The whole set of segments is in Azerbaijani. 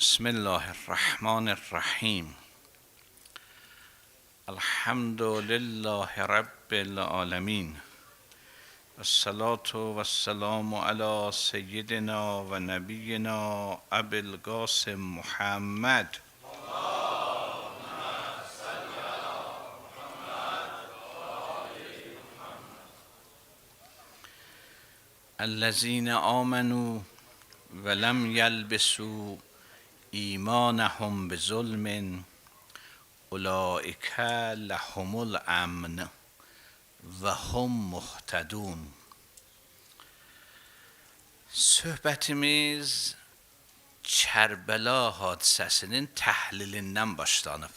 بسم الله الرحمن الرحیم. الحمد لله رب العالمین. الصلاة والسلام علی سیدنا و نبینا ابی القاسم محمد الذین آمنوا ولم یلبسوا ایمانهم بظلم اولئک لهم الامن و هم مهتدون. Söhbətimiz Kərbəla hadisəsinin təhlilindən başlanıb.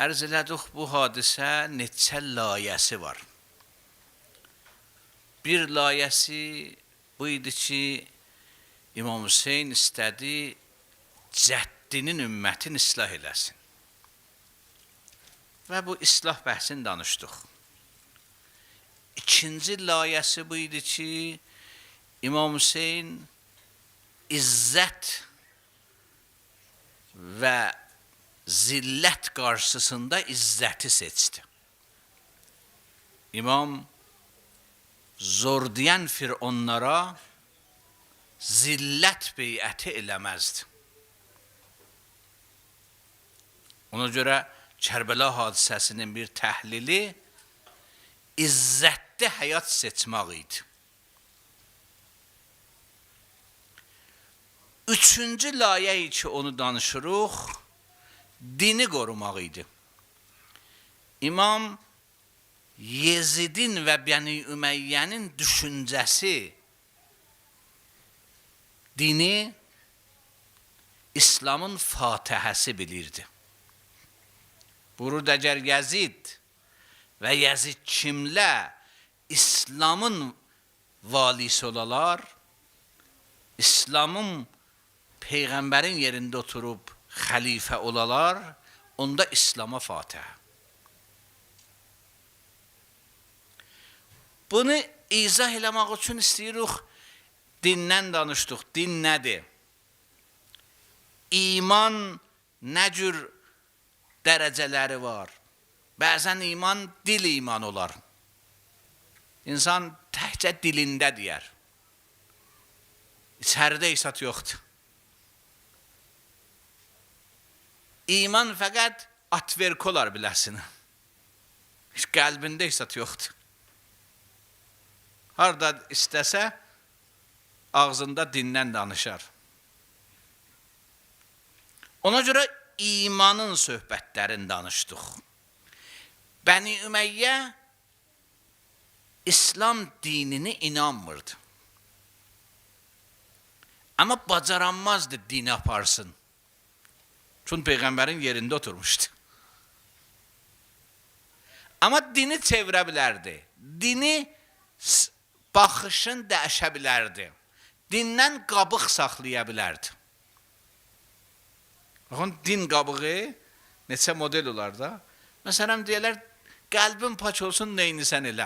Ərz elədik, bu hadisə neçə layəsi var. Bir layəsi bu idi ki, İmam Hüseyin istədi cəddinin ümmətin islah eləsin. Və bu islah bəhsini danışdıq. İkinci layəsi bu idi ki, İmam Hüseyin izzət və zillət qarşısında izzəti seçdi. İmam zor deyən fironlara zillət beyəti eləməzdi. Ona görə Kərbəla hadisəsinin bir təhlili izzətli həyat seçmək idi. Üçüncü layə ki, onu danışırıq, dini qorumaq idi. İmam Yezidin və Bəni Üməyyənin düşüncəsi dini İslamın fatihəsi bilirdi. Burada əgər Yezid və Yezid kimlə İslamın valisi olalar, İslamın Peyğəmbərin yerində oturub xəlifə olalar, onda İslama fatihə. Bunu izah eləmək üçün istəyirik, dindən danışdıq. Din nədir? İman nə cür dərəcələri var? Bəzən iman dil iman olar. İnsan təkcə dilində deyər. İçəridə isat yoxdur. İman fəqət atverk olar biləsin. Heç qəlbində isat yoxdur. Harada istəsə, ağzında dindən danışar. Ona görə imanın söhbətlərini danışdıq. Bəni Ümeyyə İslam dinini inanmırdı. Amma bacaranmazdı dini aparsın. Çünki Peyğəmbərin yerində oturmuşdu. Amma dini çevirə bilərdi. Dini baxışın dəyişə bilərdi. Dindən qabıq saxlaya bilərdi. Baxın, din qabığı neçə model olar da. Məsələn, deyərlər, qəlbin paç olsun, neyini sən elə.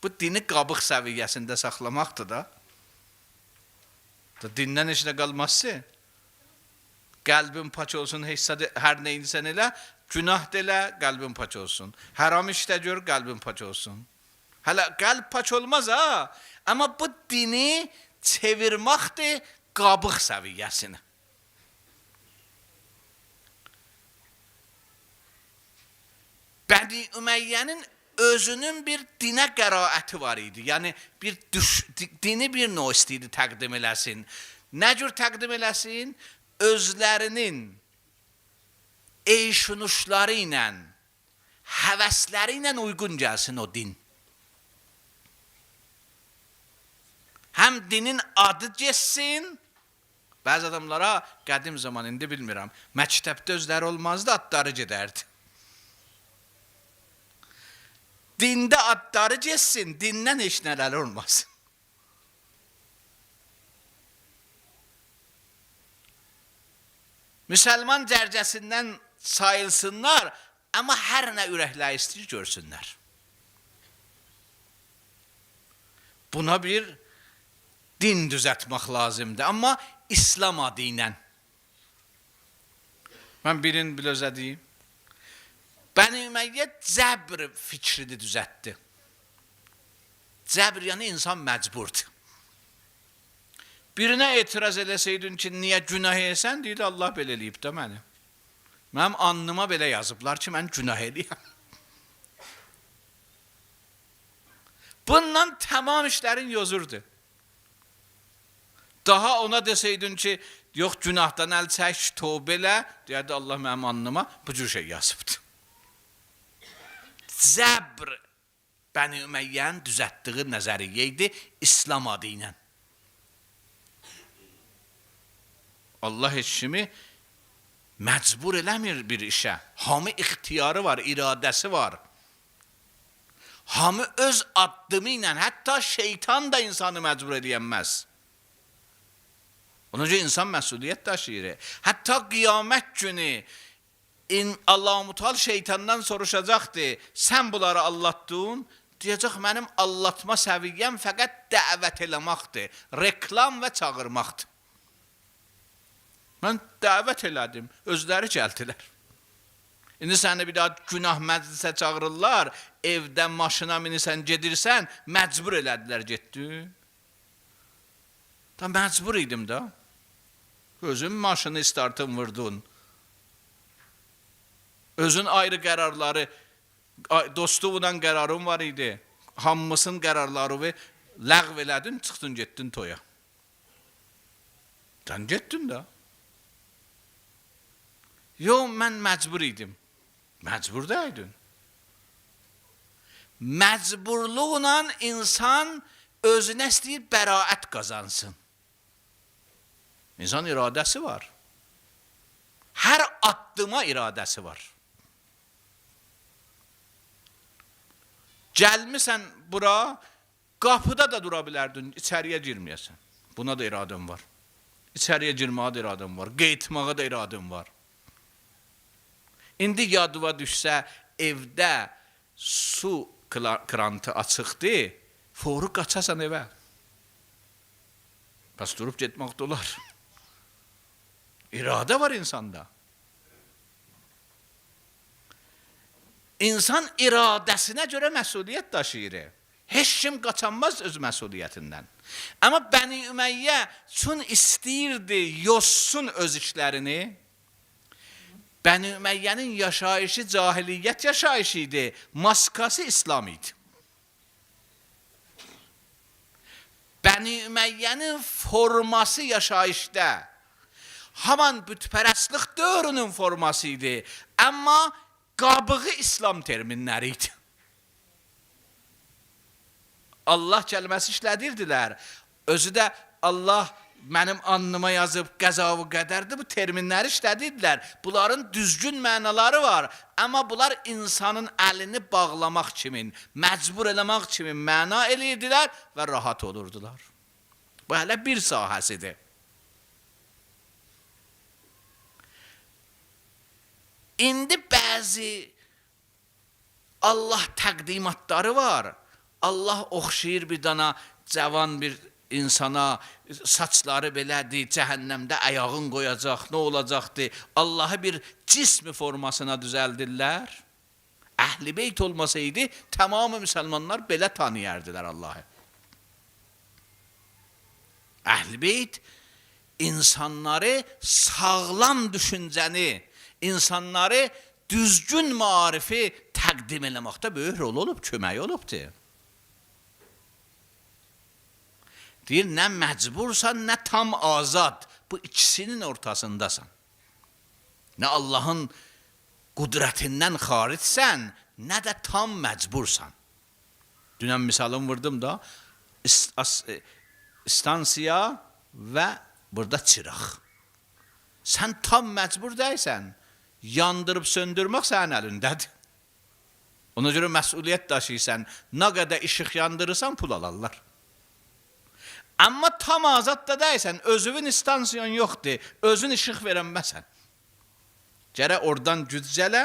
Bu, dini qabıq səviyyəsində saxlamaqdır da. Dindən heç nə qalmazsa, qəlbin paç olsun, hər neyini sən elə, günah delə, qəlbin paç olsun. Haram işdə gör, qəlbin paç olsun. Hələ qəlb paç olmaz ha, amma bu dini çevirməkdir qabıq səviyyəsini. Bəni Üməyyənin özünün bir dinə qəraəti var idi. Yəni, dini bir növ istəyirdi təqdim eləsin. Nə cür təqdim eləsin? Özlərinin eyşunuşları ilə, həvəsləri ilə uyğun gəlsin o din. Həm dinin adı geçsin, bəzi adamlara qədim zaman, indi bilmirəm, məktəbdə özləri olmazdı, adları gedərdi. Dində adları geçsin, dindən heç nələr olmaz. Müsəlman cərcəsindən sayılsınlar, amma hər nə ürəkləri istəyir görsünlər. Buna bir din düzəltmək lazımdır. Amma İslam adı ilə. Mən birini bilözə deyim. Bəni Ümeyyə cəbr fikrini düzəltdi. Cəbr yəni insan məcburdur. Birinə etiraz eləsəydin ki, niyə günah edirsən? Deyirdi, Allah belə eləyib də məni. Mənim alnıma belə yazıblar ki, mən günah eləyəm. Bundan tamam işlərin yozurdu. Daha ona desəydin ki, yox günahdan əl çək, tövbə elə, deyərdi Allah mənim alnıma bu cür şey yazıbdı. Cəbr Bəni Üməyyənin düzəltdiyi nəzəriyyə idi İslam adı ilə. Allah heç kimi məcbur eləmir bir işə. Hamı ixtiyarı var, iradəsi var. Hamı öz addımı ilə, hətta şeytan da insanı məcbur edəyənməz. Ona görə insan məsuliyyət daşıyır. Hətta qiyamət günü Allah-u Mutal şeytandan soruşacaqdır, sən bunları allatdın, deyəcək, mənim allatma səviyyəm fəqət dəvət eləməkdir, reklam və çağırmaqdır. Mən dəvət elədim, özləri gəldilər. İndi səni bir daha günah məclisə çağırırlar, evdən maşına minirsən, gedirsən, məcbur elədilər, getdi. Da məcbur idim da. Özün maşını startın vurdun. Özün ayrı qərarları, dostluğundan qərarın var idi. Hamısının qərarları və ləğv elədin, çıxdın, getdin toya. Sən getdin da. Yox, mən məcbur idim. Məcbur dəydin. Məcburluqla insan özünə istəyir bəraət qazansın. İnsan iradəsi var. Hər addıma iradəsi var. Gəlmisən bura, qapıda da dura bilərdin, içəriyə girməyəsən. Buna da iradəm var. İçəriyə girməyə də iradəm var. Qeytmağa da iradəm var. İndi yadıva düşsə, evdə su krantı açıqdır, foru qaçasan evə. Bəs durub getmək də olar. İradə var insanda. İnsan iradəsinə görə məsuliyyət daşıyır. Heç kim qaçanmaz öz məsuliyyətindən. Amma Bəni Ümeyyə çün istəyirdi, yozsun öz işlərini. Bəni Üməyyənin yaşayışı cahiliyyət yaşayışı idi, maskası İslam idi. Bəni Üməyyənin forması yaşayışda, haman bütpərəstlik dövrünün forması idi, amma qabığı İslam terminləri idi. Allah kəlməsi işlədirdilər. Özü də Allah mənim alnıma yazıb qəza-və qədərdir, bu terminləri işlədirdilər. Bunların düzgün mənaları var, amma bunlar insanın əlini bağlamaq kimin, məcbur eləmək kimin məna eləyirdilər və rahat olurdular. Bu hələ bir sahəsidir. İndi bəzi Allah təqdimatları var. Allah oxşayır bir dana cavan bir insana, saçları belədir, cəhənnəmdə ayağın qoyacaq, nə olacaqdır? Allahı bir cismi formasına düzəldirlər. Əhl-i beyt olmasaydı, tamamı müsəlmanlar belə tanıyardılar Allahı. Əhl-i beyt insanları sağlam düşüncəni, insanları düzgün marifi təqdim eləməkdə böyük rol olub, kömək olubdur. Deyir, nə məcbursan, nə tam azad. Bu ikisinin ortasındasan. Nə Allahın qudrətindən xaricsən, nə də tam məcbursan. Dünən misalım vurdum da, istansiya və burada çıraq. Sən tam məcbur deysən, yandırıb söndürmək sənin əlindədir. Ona görə məsuliyyət daşıyırsan, nə qədər işıq yandırırsan, pul alarlar. Amma tam azad da deysən, özünün istansiyon yoxdur, özün işıq verənməsən. Gərək oradan güc gələ,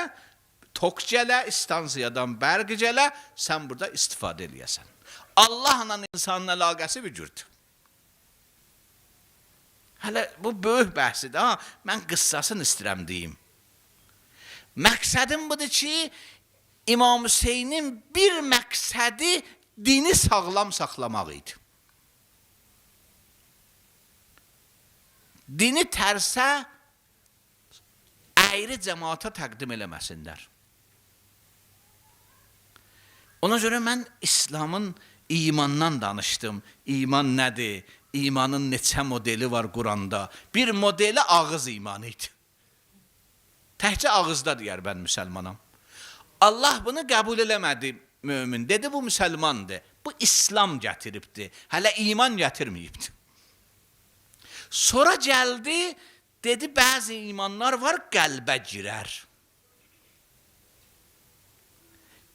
tok gələ, istansiyadan bərq gələ, sən burada istifadə eləyəsən. Allahla insanın əlaqəsi bir cürdür. Hələ bu böyük bəhsidir. Ha, mən qıssasını istəyirəm deyim. Məqsədim budur ki, İmam Hüseynin bir məqsədi dini sağlam saxlamaq idi. Dini tərsə əyri cəmaata təqdim eləməsinlər. Ona görə mən İslamın imandan danışdım. İman nədir? İmanın neçə modeli var Quranda? Bir modeli ağız imanı idi. Təhcə ağızda deyər mən müsəlmanam. Allah bunu qəbul eləmədi mömin. Dedi bu müsəlmandır. Bu İslam gətiribdi. Hələ iman gətirməyibdi. Sonra gəldi, dedi bəzi imanlar var qəlbə girər.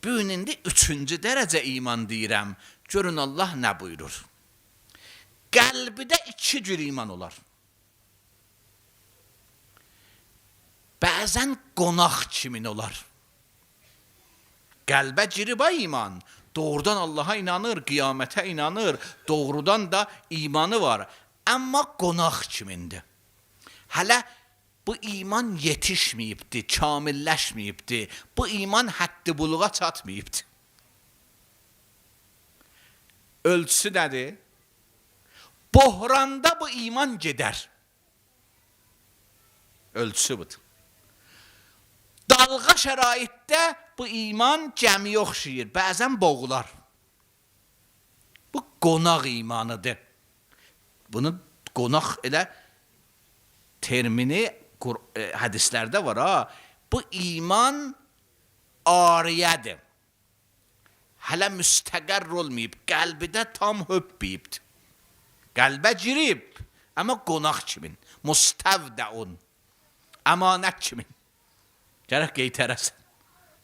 Bu gün indi 3-cü dərəcə iman deyirəm. Görün Allah nə buyurur. Qəlbidə 2 cür iman olar. Bəzən qonaq kimin olar. Qəlbə girib iman. Doğrudan Allaha inanır, qiyamətə inanır. Doğrudan da imanı var. Amma qonaq kimindir. Hələ bu iman yetişməyibdi, kamilləşməyibdi. Bu iman həddi buluğa çatmayıbdı. Ölçüsü nədir? Bohranda bu iman gedər. Ölçüsü budur. Dalğa şəraitdə bu iman gəmiyə oxşayır, bəzən boğular. Bu qonaq imanıdır. Bunu qonaq elə termini hədislərdə var ha. Bu iman ariyədir. Hələ müstəqər olmayıb, qəlbidə tam höbbəyibdir. Qəlbə girib, amma qonaq kimin? Mustavdəun. Əmanət kimin? Gərək qeytərəsən.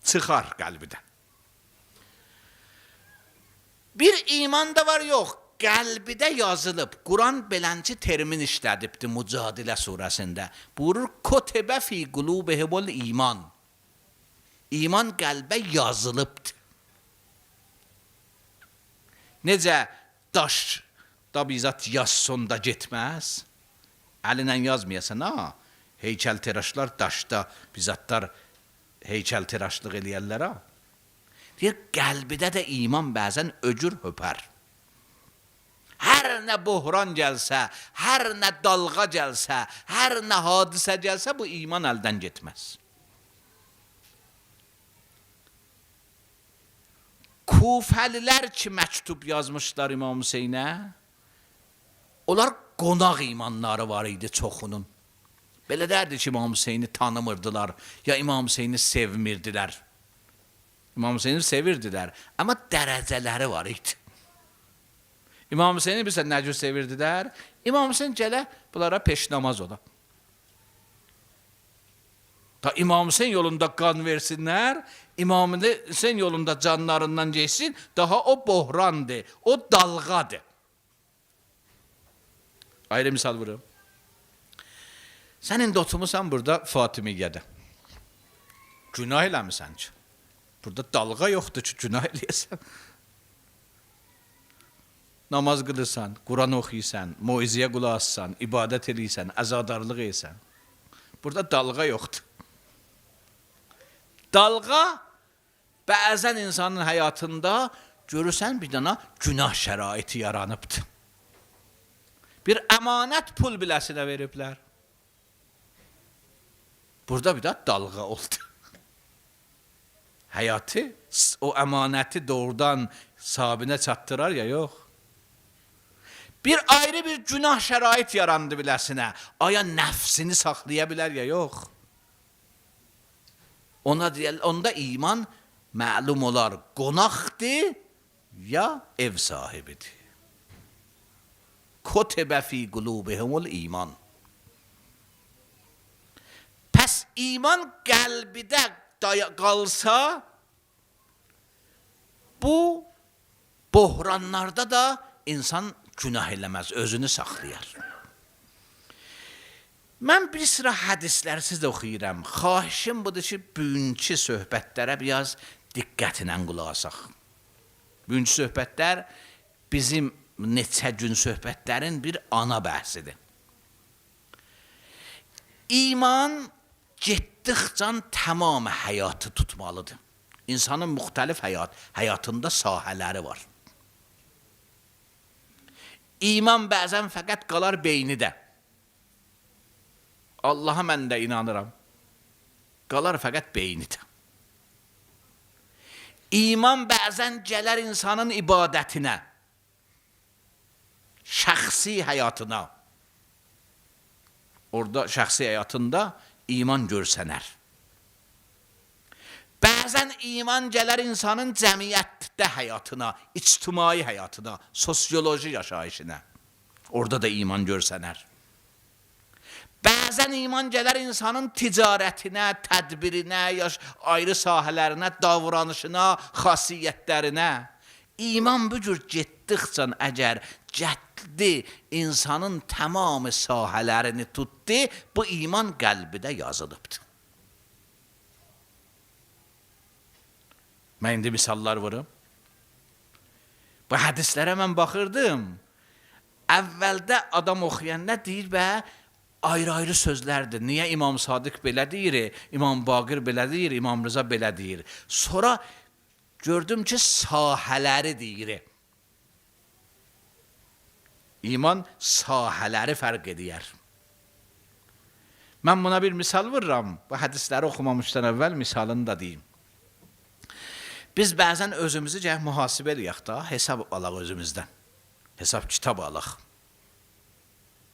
Çıxar qəlbidən. Bir iman da var, yox. Qəlbidə yazılıb. Quran belənci termin işlədibdir Mücadilə surəsində. Buyurur, Kotebə fi qulubihimul iman. İman qəlbə yazılıbdır. Necə daş da bizat yazsın da getməz? Əlinlə yazmayasan ha. Heykəltiraşlar daşda bizatlar heykəltiraşlıq eləyərlər ha. Deyir, qəlbidə də iman bəzən öcür höpər. Hər nə bohran gəlsə, hər nə dalğa gəlsə, hər nə hadisə gəlsə, bu iman əldən getməz. Kufəlilər ki, məktub yazmışlar İmam Hüseynə, onlar qonaq imanları var idi çoxunun. Belə dərdi ki, İmam Hüseyni tanımırdılar, ya İmam Hüseyni sevmirdilər. İmam Hüseyni sevirdilər, amma dərəcələri var idi. İmam Hüseyni bilsən nə cür sevirdilər? İmam Hüseyin gələ bunlara peş namaz ola. Ta İmam Hüseyin yolunda qan versinlər, İmam Hüseyin yolunda canlarından geçsin, daha o bohrandır, o dalğadır. Ayrı misal vururum. Sən indi oturmuşsan burada Fatimiyyədə. Günah eləmirsən ki. Burada dalğa yoxdur ki, günah eləyəsən. Namaz qılırsan, Quran oxuyursan, moizəyə qulaq assan, ibadət eləyirsən, əzadarlıq eləyirsən. Burada dalğa yoxdur. Dalğa bəzən insanın həyatında görürsən bir dana günah şəraiti yaranıbdır. Bir əmanət pul biləsinə veriblər. Burada bir də dalğa oldu. Həyatı o əmanəti doğrudan sahibinə çatdırar ya yox. Bir ayrı bir günah şərait yarandı biləsinə. Aya nəfsini saxlaya bilər ya yox. Onda iman məlum olar, qonaqdır ya ev sahibidir. Kotebə fi qulubihimul iman. Pəs iman qəlbidə qalsa, bu bohranlarda da insan günah eləməz, özünü saxlayar. Mən bir sıra hədisləri sizə oxuyuram. Xahişim budur ki, bugünkü söhbətlərə biraz diqqətlə qulaq asaq. Bugünkü söhbətlər bizim neçə gün söhbətlərin bir ana bəhsidir. İman getdikcə tamam həyatı tutmalıdır. İnsanın müxtəlif həyatında sahələri var. İman bəzən fəqət qalar beynidə. Allaha mən də inanıram. Qalar fəqət beynidə. İman bəzən gələr insanın ibadətinə, şəxsi həyatına. Orada şəxsi həyatında iman görsənər. Bəzən iman gələr insanın cəmiyyətdə həyatına, ictimai həyatına, sosioloji yaşayışına. Orada da iman görsənər. Bəzən iman gələr insanın ticarətinə, tədbirinə, ayrı sahələrinə, davranışına, xasiyyətlərinə. İman bu cür getdikcə əgər cəddi insanın tamamı sahələrini tutdu, bu iman qəlbidə yazılıbdır. Mən indi misallar vurum. Bu hədislərə mən baxırdım. Əvvəldə adam oxuyanda deyir və ayrı-ayrı sözlərdir. Niyə İmam Sadiq belə deyir, İmam Baqir belə deyir, İmam Rıza belə deyir. Sonra gördüm ki, sahələri deyir. İman sahələri fərq edir. Mən buna bir misal vururam. Bu hədisləri oxumamışdan əvvəl misalını da deyim. Biz bəzən özümüzü mühasibə eləyək da, hesab alaq özümüzdən. Hesab kitab alaq.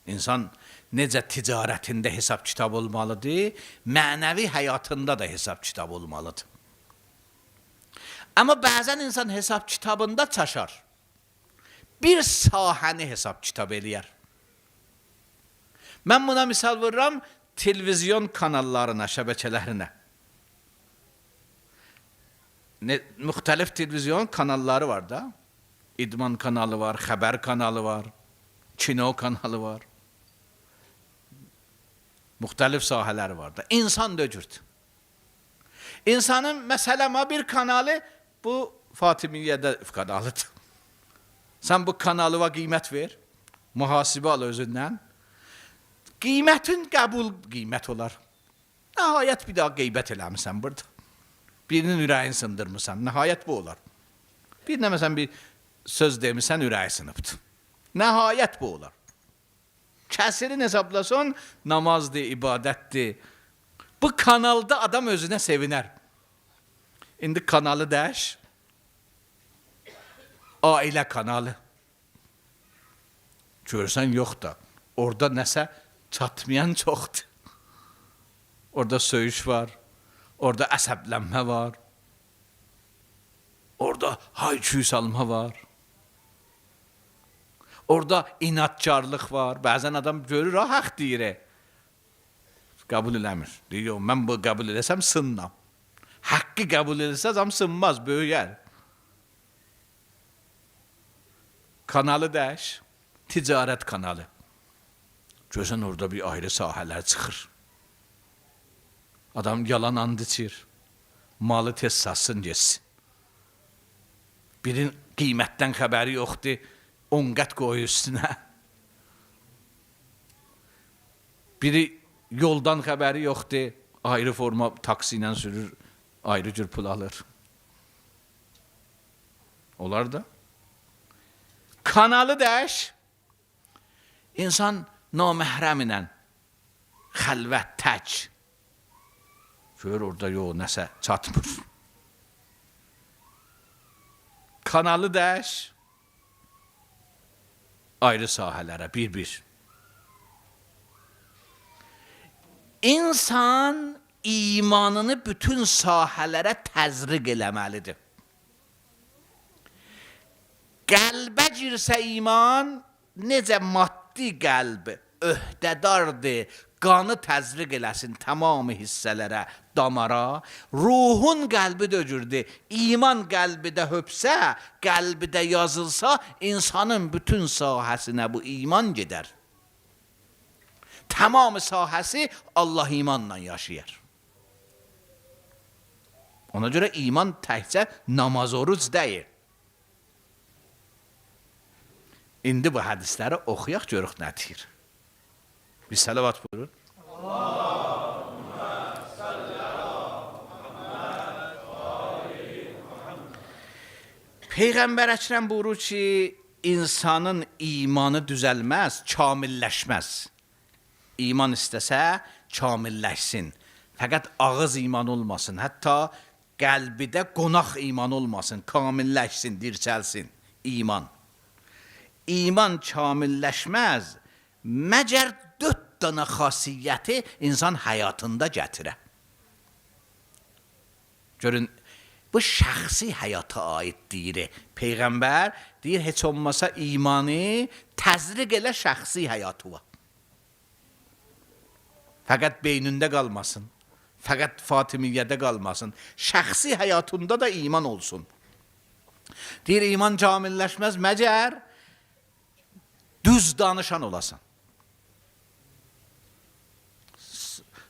İnsan necə ticarətində hesab kitab olmalıdır, mənəvi həyatında da hesab kitab olmalıdır. Amma bəzən insan hesab kitabında çaşar. Bir sahəni hesab kitab eləyər. Mən buna misal vururam televizyon kanallarına, şəbəkələrinə. Müxtəlif televizyon kanalları var da. İdman kanalı var, xəbər kanalı var, kino kanalı var. Müxtəlif sahələri var da. İnsan döcürdür. İnsanın məsələmə bir kanalı bu Fatimiyyədə kanalıdır. Sən bu kanalıva qiymət ver, mühasibə al özündən. Qiymətin qəbul qiymət olar. Nəhayət bir daha qeybət eləmirsən burada. Birinin ürəyini sındırmısan, nəhayət bu olar. Birinə məsələn bir söz demirsən, ürəyi sınıbdır. Nəhayət bu olar. Kəsirin hesablasan, namazdır, ibadətdir. Bu kanalda adam özünə sevinər. İndi kanalı dəş, ailə kanalı. Görsən, yox da, orada nəsə çatmayan çoxdur. Orada söyüş var. Orada əsəblənmə var. Orada hay-küy salma var. Orada inatkarlıq var. Bəzən adam görür, haq deyir. Qəbul eləmir. Deyir, mən bu qəbul eləsəm sınmam. Haqqı qəbul eləsəm sınmaz, böyüyər. Kanalı dəş, ticarət kanalı. Görsən orada bir ayrı sahələr çıxır. Adam yalan and içir, malı tez satsın geçsin. Birin qiymətdən xəbəri yoxdur, 10 qat qoyur üstünə. Biri yoldan xəbəri yoxdur, ayrı forma taksi ilə sürür, ayrı cür pul alır. Olar da. Kanalı dəş, insan naməhrəm ilə, xəlvət, tək. Gör orada yox, nəsə çatmır. Kanalı dəş, ayrı sahələrə, bir-bir. İnsan imanını bütün sahələrə təzriq eləməlidir. Qəlbə girsə iman, necə maddi qəlb öhdədardır, qanı təzriq eləsin tamamı hissələrə, damara, ruhun qəlbi döcürdür. İman qəlbidə höpsə, qəlbidə yazılsa, insanın bütün sahəsinə bu iman gedər. Tamamı sahəsi Allah imanla yaşayır. Ona görə iman təkcə namaz oruc deyil. İndi bu hədisləri oxuyaq, görük nə deyir. Bir salavat buyurun. Allah. Peyğəmbər Əkrəm buyurur ki, insanın imanı düzəlməz, kamilləşməz. İman istəsə, kamilləşsin. Fəqət ağız iman olmasın, hətta qəlbidə qonaq iman olmasın, kamilləşsin, dirçəlsin. İman. İman kamilləşməz, məgər 4 dənə xasiyyəti insan həyatında gətirə. Görün, bu şəxsi həyata aid deyir. Peyğəmbər deyir, heç olmasa imanı təzriq elə şəxsi həyatı var. Fəqət beynində qalmasın, fəqət Fatimiyyədə qalmasın, şəxsi həyatında da iman olsun. Deyir, iman kamilləşməz, məgər düz danışan olasan.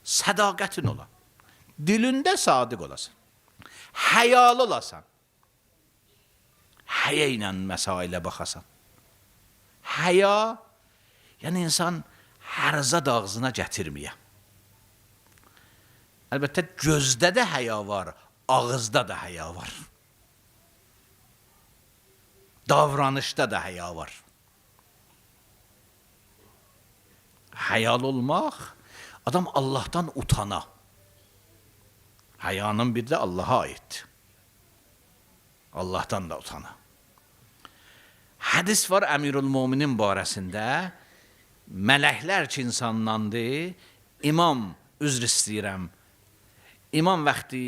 Sədaqətin ola. Dilində sadiq olasan. Həyalı olasan. Həya ilə məsailə baxasan. Həya, yəni insan hərzad ağzına gətirməyə. Əlbəttə, gözdə də həya var, ağızda da həya var. Davranışda da həya var. Həyalı olmaq, adam Allahdan utana. Həyanın bir də Allaha aid. Allahdan da utana. Hədis var Əmirül-Müminin barəsində. Mələklər ki insanlandı, imam, üzr istəyirəm, imam vaxtı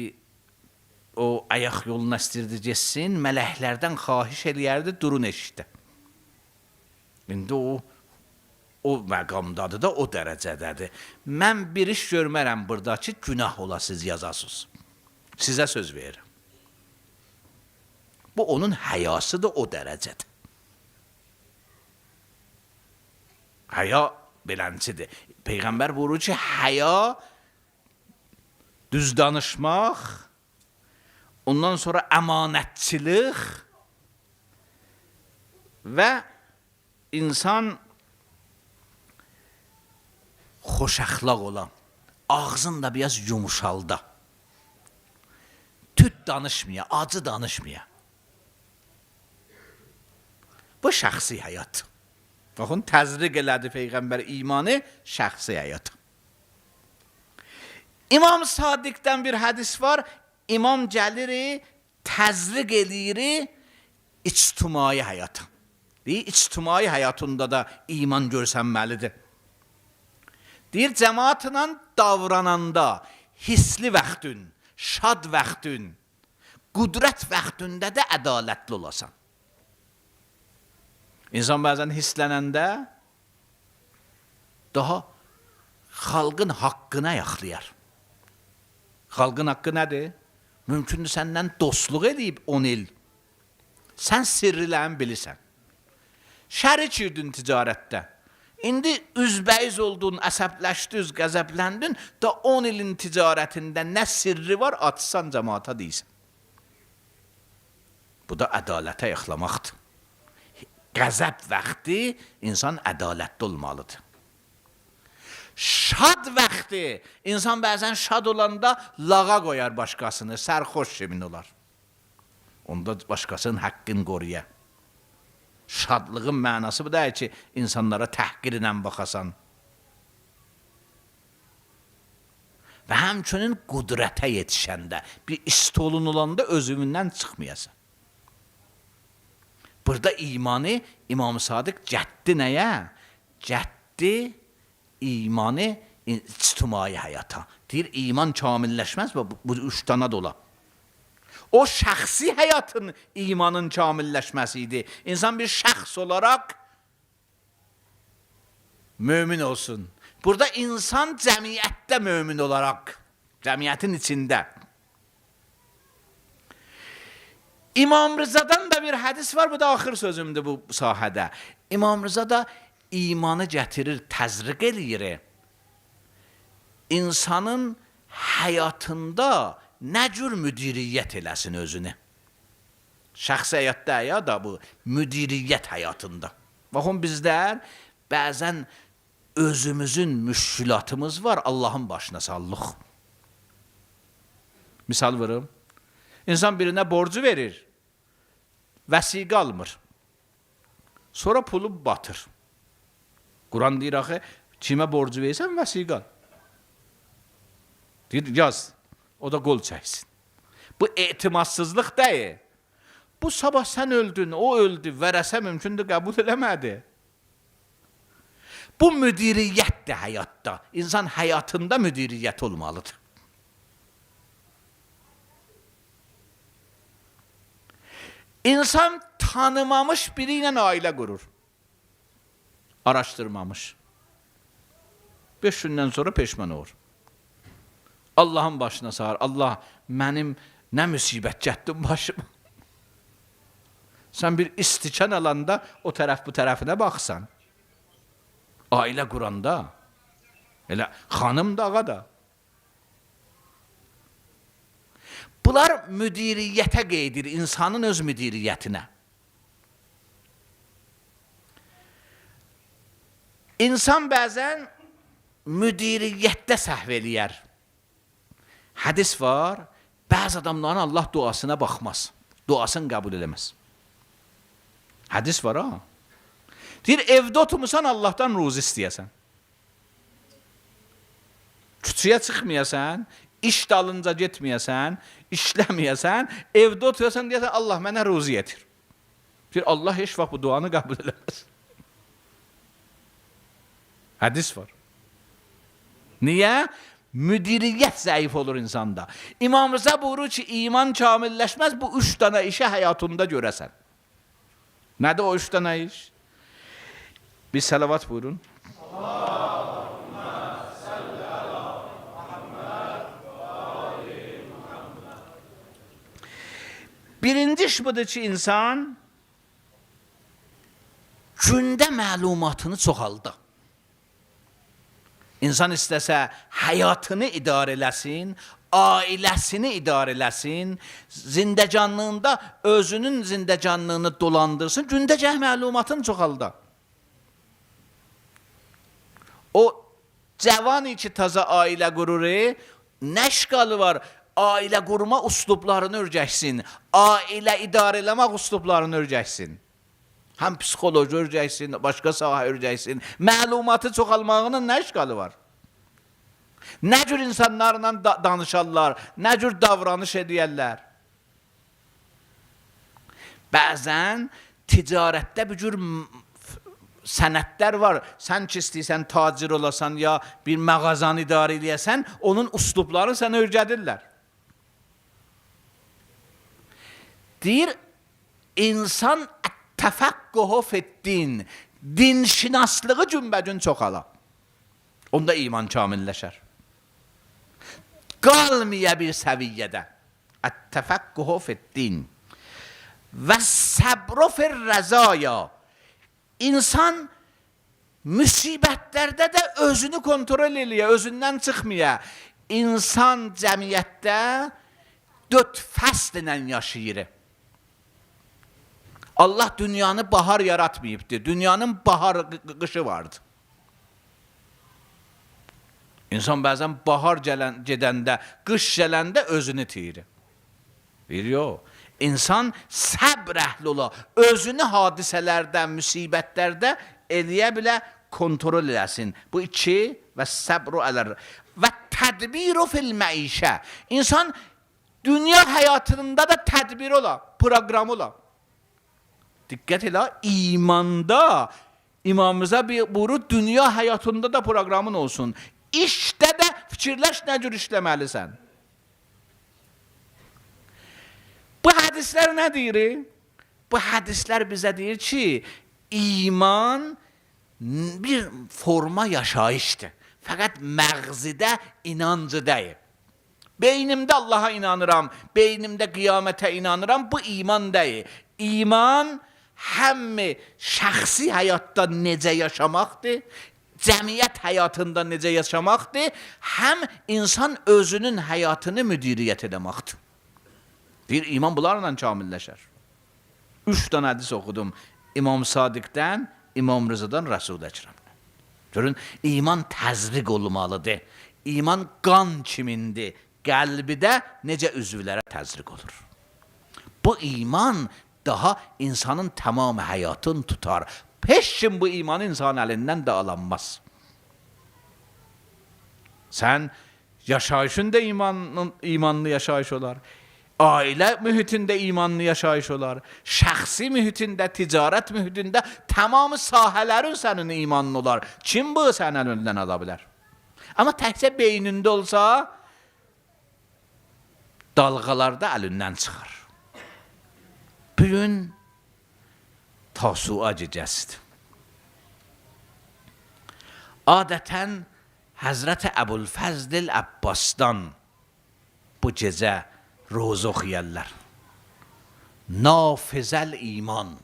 o ayaq yoluna istəyirdi geçsin, mələklərdən xahiş eləyərdi, durun eşitdə. İndi o məqamdadır da, o dərəcədədir. Mən bir iş görmərəm burada ki, günah ola siz yazasınız. Sizə söz verirəm. Bu, onun həyasıdır, o dərəcədir. Həya beləncidir. Peyğəmbər buyurur ki, həya düz danışmaq, ondan sonra əmanətçilik və insan xoş əxlaq olan, ağzın da biraz yumuşalda, tüt danışmaya, acı danışmaya. Bu şəxsi həyat. Baxın, təzriq elədi Peyğəmbər imanı, şəxsi həyat. İmam Sadiqdən bir hədis var, imam gəlir, təzriq eləyir ictimai həyata. Deyir, ictimai həyatında da iman görsənməlidir. Deyir, cəmaatla davrananda, hisli vaxtın, şad vaxtın, qudrət vaxtında da ədalətli olasan. İnsan bəzən hislənəndə daha xalqın haqqına yaxlayar. Xalqın haqqı nədir? Mümkündür səndən dostluq edib 10 il. Sən sirrilərini bilirsən. Şərik irdin ticarətdə. İndi üzbəyiz oldun, əsəbləşdin, qəzəbləndin, da 10 ilin ticarətində nə sirri var, atsan cəmaata deyirsən. Bu da ədalətə yaxlamaqdır. Qəzəb vaxtı insan ədalətli olmalıdır. Şad vaxtı insan bəzən şad olanda lağa qoyar başqasını, sərxoş kimin olar. Onda başqasının haqqını qoruya. Şadlığın mənası bu deyil ki, insanlara təhqir ilə baxasan. Və həmçinin qudrətə yetişəndə, bir istolun olanda özündən çıxmayasan. Burada imanı İmam-ı Sadiq cəddi nəyə? Cəddi imanı ictimai həyata. Deyir, iman kamilləşməz, bu üç dana dola. O şəxsi həyatın imanın kamilləşməsi idi. İnsan bir şəxs olaraq mömin olsun. Burada insan cəmiyyətdə mömin olaraq, cəmiyyətin içində. İmam Rızadan da bir hədis var, bu da axır sözümdür bu sahədə. İmam Rıza da imanı gətirir, təzriq eləyir. İnsanın həyatında nə cür müdiriyyət eləsin özünü. Şəxsi həyatda ya da bu müdiriyyət həyatında. Baxın, bizlər bəzən özümüzün müşkülatımız var, Allahın başına sallıq. Misal verim. İnsan birinə borcu verir. vəsiqə almır. Sonra pulu batır. Quran deyir axı, kimə borcu versən vəsiqə al. Deyir, yaz. O da qol çəksin. Bu etimadsızlıq deyil. Bu sabah sən öldün, o öldü, vərəsə mümkündür, qəbul eləmədi. Bu müdiriyyətdir həyatda. İnsan həyatında müdiriyyət olmalıdır. İnsan tanımamış biri ilə ailə qurur. Araşdırmamış. 5 gündən sonra peşman olur. Allahın başına sağır. Allah, mənim nə müsibət gətdim başıma. Sən bir istikan alanda o tərəf bu tərəfinə baxsan. Ailə quranda. Elə xanım da, ağa da. Bunlar müdiriyyətə qeydir, insanın öz müdiriyyətinə. İnsan bəzən müdiriyyətdə səhv eləyər. Hədis var, bəzi adamların Allah duasına baxmaz. Duasını qəbul eləməz. Hədis var ha. Deyir, evdə oturmuşsan Allahdan ruzi istəyəsən. Küçüyə çıxmayasan, iş dalınca getməyəsən, işləməyəsən, evdə oturursan deyəsən, Allah mənə ruzi yetir. Deyir, Allah heç vaxt bu duanı qəbul eləməz. Hədis var. Niyə? Müdiriyyət zəif olur insanda. İmam Rıza buyurur ki, iman kamilləşməz, bu 3 dənə işə həyatında görəsən. Nədir o 3 dənə iş? Bir salavat buyurun. Allahümme salli ala Muhammed ve ali Muhammed. Birinci iş budur ki, insan gündə məlumatını çoxaldı. İnsan istəsə həyatını idarə eləsin, ailəsini idarə eləsin, zindəcanlığında özünün zindəcanlığını dolandırsın, gündəcə məlumatını çoxaldı. O cavani ki taza ailə qurur, nə işqalı var? Ailə qurma üslublarını öyrəksin, ailə idarə eləmək üslublarını öyrəksin. Həm psixoloji öyrəksin, başqa sahə öyrəksin. Məlumatı çoxalmağının nə işqalı var? Nə cür insanlarla danışarlar, nə cür davranış edərlər? Bəzən ticarətdə bir cür sənətlər var. Sən ki istəyirsən tacir olasan ya bir mağazanı idarə edəsən, onun üslublarını sənə öyrədirlər. Deyir, insan təfəqqühü fiddin, dinşinaslığı cümbəcün çoxala. Onda iman kamilləşər. Qalmaya bir səviyyədə. Təfəqqühü fiddin. Və səbru fir-rəzaya. İnsan müsibətlərdə də özünü kontrol eləyə, özündən çıxmaya. İnsan cəmiyyətdə 4 fəsllə yaşayır. Allah dünyanı bahar yaratmayıbdır. Dünyanın bahar qışı vardı. İnsan bəzən bahar gedəndə, qış gələndə özünü tiyir. Yox. İnsan səbr əhli ola, özünü hadisələrdə, müsibətlərdə eləyə bilə kontrol eləsin. Bu 2 və səbru ələr. Və tədbiru fil məişə. İnsan dünya həyatında da tədbir ola, proqram ola. Diqqət elə, imanda İmamımıza buyurur, dünya həyatında da proqramın olsun. İşdə də fikirləş nə cür işləməlisən. Bu hədislər nə deyir? Bu hədislər bizə deyir ki, iman bir forma yaşayışdır. Fəqət məğzidə inancı deyil. Beynimdə Allaha inanıram, beynimdə qiyamətə inanıram, bu iman deyil. İman həm şəxsi həyatda necə yaşamaqdır, cəmiyyət həyatında necə yaşamaqdır, həm insan özünün həyatını müdiriyyət edəməkdir. Bir iman bunlarla kamilləşər. 3 dənə hədis oxudum. İmam Sadiqdən, İmam Rızadan, Rəsul Əkrəmdən. Görün, iman təzriq olmalıdır. İman qan kimindir. Qəlbidə necə üzvlərə təzriq olur. Bu iman daha insanın tamam həyatını tutar. Heç kim bu imanı insan əlindən də alanmaz. Sən yaşayışında imanlı yaşayış olar. Ailə mühitində imanlı yaşayış olar. Şəxsi mühitində, ticarət mühitində tamamı sahələrin sənin imanlı olar. Kim bu sənin əlindən ala bilər? Amma təkcə beynində olsa, dalğalarda əlindən çıxar. Bugün Tasu'a gecəsidir. Adətən Həzrət Əbulfəzl Əbbasdan bu gecə roza oxuyarlar. Nafizəl iman.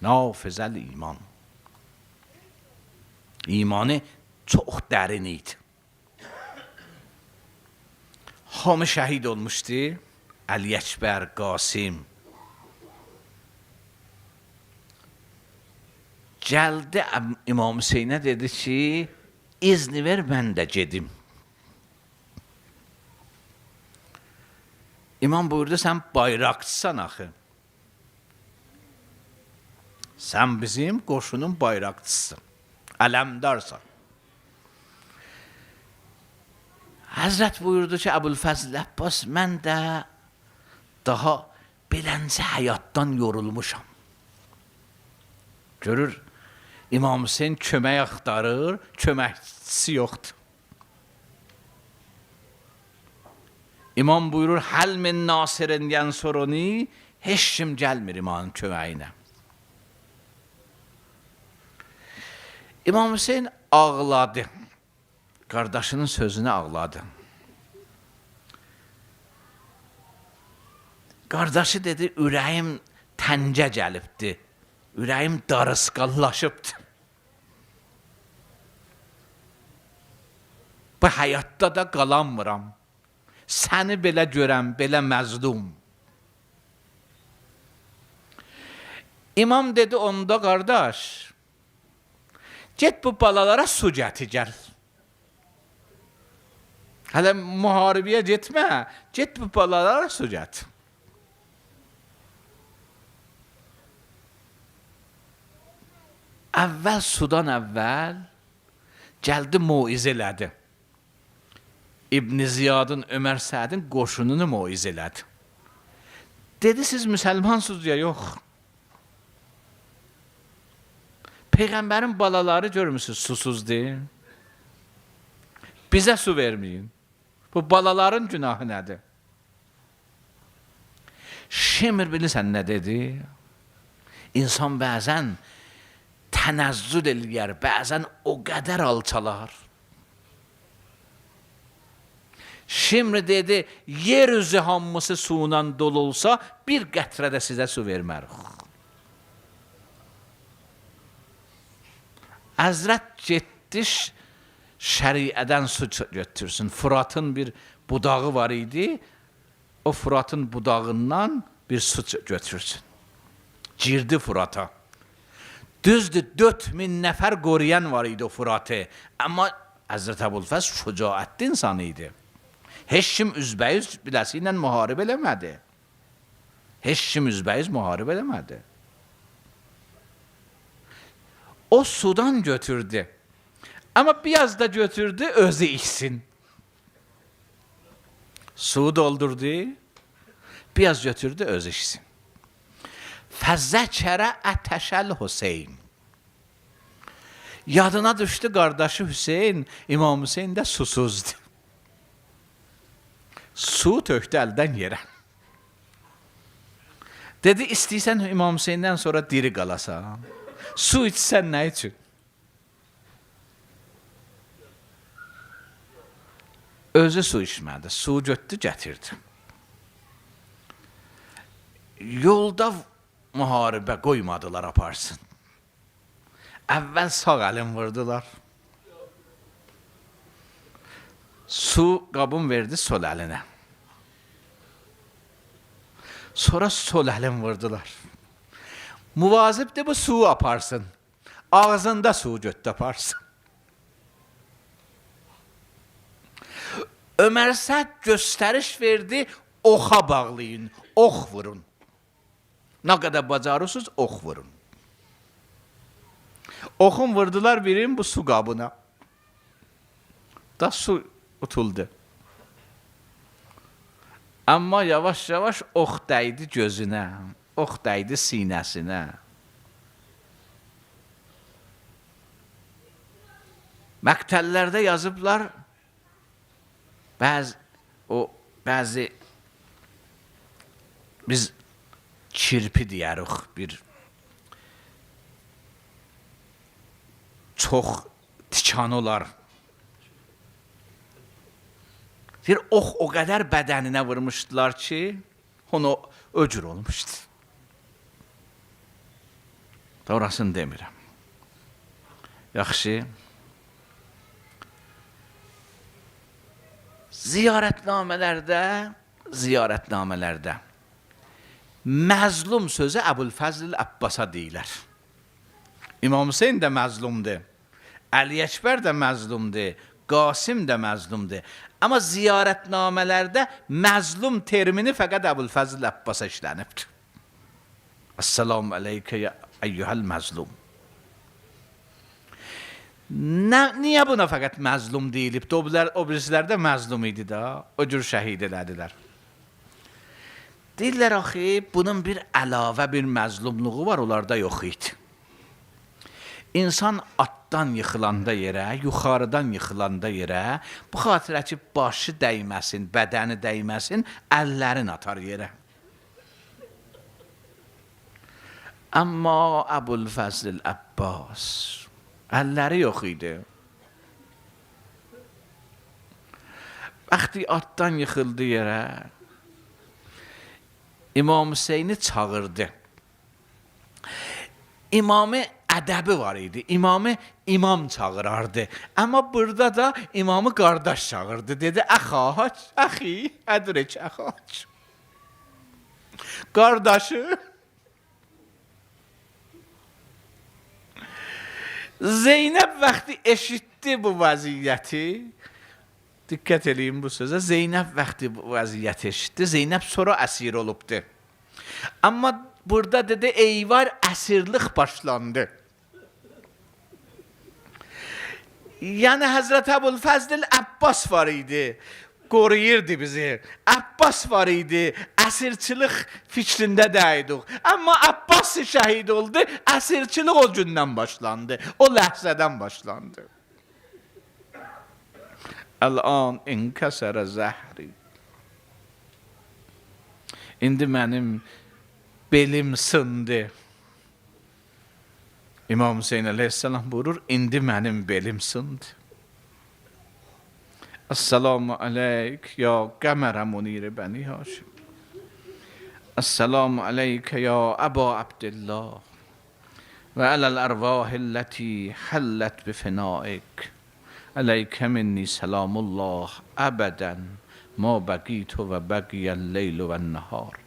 Nafizəl iman. İmanı çox dərin idi. Hamı şəhid olmuşdu. Əli Əkbər, Qasim. Gəldi İmam Hüseynə dedi ki, izni ver mən də gedim. İmam buyurdu, sən bayraqçısan axı. Sən bizim qoşunun bayraqçısın. Ələmdarsan. Həzrət buyurdu ki, Əbulfəzl Əbbas, mən də daha beləncə həyatdan yorulmuşam. Görür, İmam Hüseyn kömək axtarır, köməkçisi yoxdur. İmam buyurur, həl min nasirin yansuruni, heç kim gəlmir imanın köməyinə. İmam Hüseyn ağladı. Qardaşının sözünü ağladı. Qardaşı dedi, ürəyim təncə gəlibdi. Ürəyim darısqallaşıbdı. Bu həyatda da qalanmıram. Səni belə görəm, belə məzlum. İmam dedi, onda qardaş, get bu balalara su gətir gəl. Hələ müharibəyə getmə, get bu balalara su gətir. Əvvəl sudan əvvəl gəldi moizə elədi. İbn Ziyadın, Ömər Sədin qoşununu moizə elədi. Dedi, siz müsəlmansınız ya, yox. Peyğəmbərin balaları görmüsünüz, susuzdur. Bizə su verməyin. Bu balaların günahı nədir? Şimr bilirsən nə dedi? İnsan bəzən tənəzzül eləyər, bəzən o qədər alçalar. Şimdi dedi, yer üzü hamısı suyla dolu olsa, bir qətrə də sizə su vermərik. Həzrət getdi, şəriədən su götürsün. Fıratın bir budağı var idi, o Fıratın budağından bir su götürsün. Girdi Fırata. Düzdür, 4000 nəfər qoruyan var idi o Fıratı. Amma Həzrət Əbulfəzl şücaətli insan idi. Heç kim üzbəyiz biləsi ilə müharibə eləmədi. Heç kim üzbəyiz müharibə eləmədi. O sudan götürdü. Amma biraz da götürdü, özü içsin. Suyu doldurdu, biraz götürdü, özü içsin. Fəzzəkərə ətəşəl Hüseyn. Yadına düşdü qardaşı Hüseyn, İmam Hüseyn də susuzdu. Su tökdü əldən yerə. Dedi, istəyirsən İmam Hüseyndən sonra diri qalasan. Su içsən nə üçün? Özü su içmədi, su götdü, gətirdi. Yolda müharibə qoymadılar aparsın. Əvvəl sağ əlin vurdular. Su qabın verdi sol əlinə. Sonra sol əlin vurdular. Muvazibdir bu suyu aparsın. Ağzında suyu götdü aparsın. Ömər Səd göstəriş verdi, oxa bağlayın, ox vurun. Nə qədər bacarırsınız ox vurun. Oxun vurdular birin bu su qabına. Da su utuldu. Amma yavaş-yavaş ox dəydi gözünə, ox dəydi sinəsinə. Məktəllərdə yazıblar, bəzi biz kirpi deyərik, bir çox tikanı olar. Bir ox o qədər bədəninə vurmuşdular ki, onu öcür olmuşdu. Orasını demirəm. Yaxşı. Ziyarətnamələrdə məzlum sözü Əbülfəzl Əbbasa deyilər. İmam Hüseyin də məzlumdur. Əli Əkbər də məzlumdur. Qasim də məzlumdur. Amma ziyarətnamələrdə məzlum termini fəqət Əbülfəzl Əbbasa işlənibdir. Esselamu aleykə eyyuhəl məzlum. Niyə buna fəqət məzlum deyilib? O birisilər də məzlum idi da. O cür şəhid elədilər. Deyirlər axı, bunun bir əlavə bir məzlumluğu var, onlarda yox idi. İnsan atdan yıxılanda yerə, yuxarıdan yıxılanda yerə, bu xatirə ki, başı dəyməsin, bədəni dəyməsin, əllərin atar yerə. Amma Əbülfəzl Əbbas əlləri yox idi. Vaxtı atdan yıxıldı yerə, İmam Hüseyni çağırdı. İmamı ədəbi var idi. İmamı imam çağırardı. Amma burada da imamı qardaş çağırdı. Dedi, əxi, ədrək əxaç. Qardaşı. Zeynəb vaxtı eşitdi bu vəziyyəti. Diqqət edin bu sözə. Zeynəb vaxtı bu vəziyyəti eşitdi. Zeynəb sonra əsir olubdu. Amma burada dedi, eyvar əsirlik başlandı. Yəni Həzrət Əbülfəzl Əbbas var idi. Qoruyurdu bizi. Əbbas var idi. Əsirçilik fikrində dəyidik. Amma Əbbas şəhid oldu. Əsirçilik o gündən başlandı. O ləhzədən başlandı. Əl-an inkəsərə zəhri. İndi mənim belim sındı. İmam Hüseyin aleyhisselam buyurur, indi mənim belim sındı. Esselamu aleyk ya qəmərə munir bəni Haşim. Esselamu aleykə ya Əba Abdillah və aləl ərvahilləti həllət bifinaik. Aleykə minni selamullah əbədən ma bəqitu və bəqiyyəl leylu və nəhar.